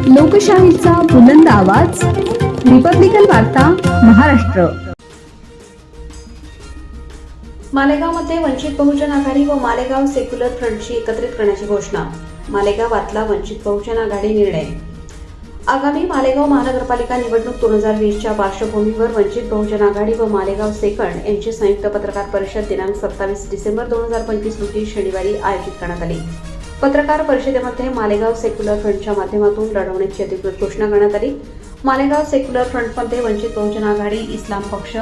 लोकशाहीचा बुलंद आवाज, रिपब्लिकन वार्ता महाराष्ट्र. मालेगावमध्ये वंचित बहुजन आघाडी व मालेगाव सेक्युलर फ्रंटची एकत्रित करण्याची घोषणा. मालेगावातला वंचित बहुजन आघाडी निर्णय. आगामी मालेगाव महानगरपालिका निवडणूक 2020च्या पार्श्वभूमीवर वंचित बहुजन आघाडी व मालेगाव सेकंड यांची संयुक्त पत्रकार परिषद दिनांक 27 डिसेंबर 2025 रोजी शनिवारी आयोजित करण्यात आली. पत्रकार परिषदेमध्ये मालेगाव सेक्युलर फ्रंटच्या माध्यमातून लढवण्याची अधिकृत घोषणा करण्यात आली. मालेगाव सेक्युलर फ्रंटमध्ये वंचित बहुजन आघाडी, इस्लाम पक्ष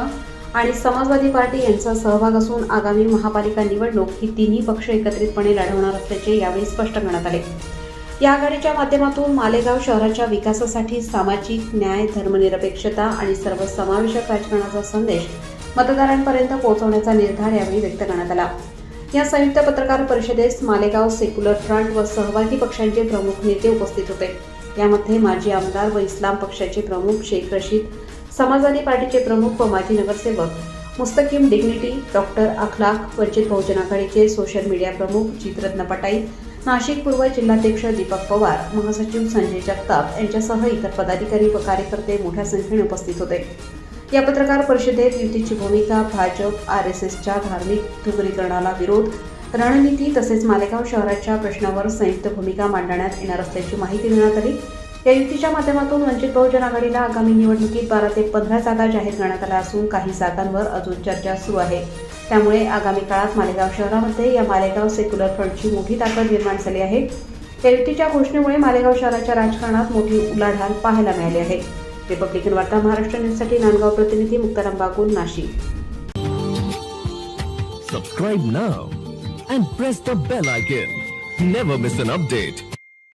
आणि समाजवादी पार्टी यांचा सहभाग असून आगामी महापालिका निवडणूक ही तिन्ही पक्ष एकत्रितपणे लढवणार असल्याचे यावेळी स्पष्ट करण्यात आले. या आघाडीच्या माध्यमातून मालेगाव शहराच्या विकासासाठी सामाजिक न्याय, धर्मनिरपेक्षता आणि सर्वसमावेशक राजकारणाचा संदेश मतदारांपर्यंत पोहोचवण्याचा निर्धार यावेळी व्यक्त करण्यात आला. या संयुक्त पत्रकार परिषदेस मालेगाव सेक्युलर फ्रंट व सहभागी पक्षांचे प्रमुख नेते उपस्थित होते. यामध्ये माजी आमदार व इस्लाम पक्षाचे प्रमुख शेख रशीद, समाजवादी पार्टीचे प्रमुख व माजी नगरसेवक मुस्तकीम डिग्निटी, डॉक्टर अखलाक, वंचित बहुजन आघाडीचे सोशल मीडिया प्रमुख जितरत्न पटाई, नाशिक पूर्व जिल्हाध्यक्ष दीपक पवार, महासचिव संजय जगताप यांच्यासह इतर पदाधिकारी व कार्यकर्ते मोठ्या संख्येने उपस्थित होते. या पत्रकार परिषदेत युतीची भूमिका, भाजप आरएसएसच्या धार्मिक ध्रुवीकरणाला विरोध, रणनीती तसेच मालेगाव शहराच्या प्रश्नावर संयुक्त भूमिका मांडण्यात येणार असल्याची माहिती देण्यात आली. या युतीच्या माध्यमातून वंचित बहुजन आघाडीला आगामी निवडणुकीत 12 ते 15 जागा जाहीर करण्यात आल्या असून काही जागांवर अजून चर्चा सुरू आहे. त्यामुळे आगामी काळात मालेगाव शहरामध्ये या मालेगाव सेक्युलर फ्रंटची मोठी ताकद निर्माण झाली आहे. या युतीच्या घोषणेमुळे मालेगाव शहराच्या राजकारणात मोठी उलाढाल पाहायला मिळाली आहे. रिपब्लिकन वार्ता महाराष्ट्र न्यूजसाठी नांदगाव प्रतिनिधी Muktaram Bagul, Nashik. Subscribe now and press the bell icon. Never miss an update.